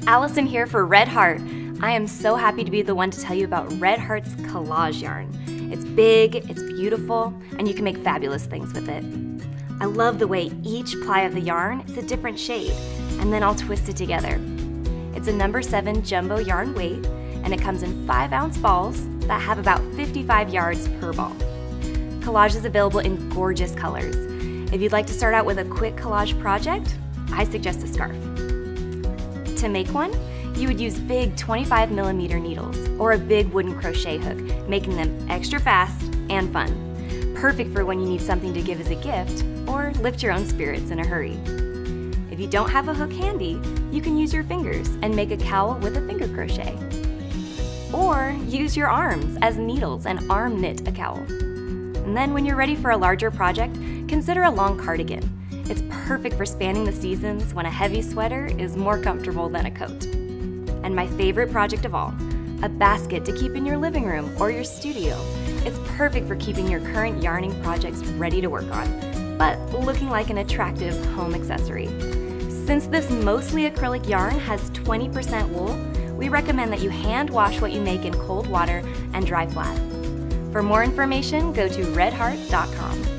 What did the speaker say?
Allison here for Red Heart. I am so happy to be the one to tell you about Red Heart's Collage yarn. It's big, it's beautiful, and you can make fabulous things with it. I love the way each ply of the yarn is a different shade, and then I'll twist it together. It's a number 7 jumbo yarn weight, and it comes in 5-ounce balls that have about 55 yards per ball. Collage is available in gorgeous colors. If you'd like to start out with a quick collage project, I suggest a scarf. To make one, you would use big 25mm needles or a big wooden crochet hook, making them extra fast and fun. Perfect for when you need something to give as a gift or lift your own spirits in a hurry. If you don't have a hook handy, you can use your fingers and make a cowl with a finger crochet. Or use your arms as needles and arm knit a cowl. And then when you're ready for a larger project, consider a long cardigan. It's perfect for spanning the seasons when a heavy sweater is more comfortable than a coat. And my favorite project of all, a basket to keep in your living room or your studio. It's perfect for keeping your current yarning projects ready to work on, but looking like an attractive home accessory. Since this mostly acrylic yarn has 20% wool, we recommend that you hand wash what you make in cold water and dry flat. For more information, go to redheart.com.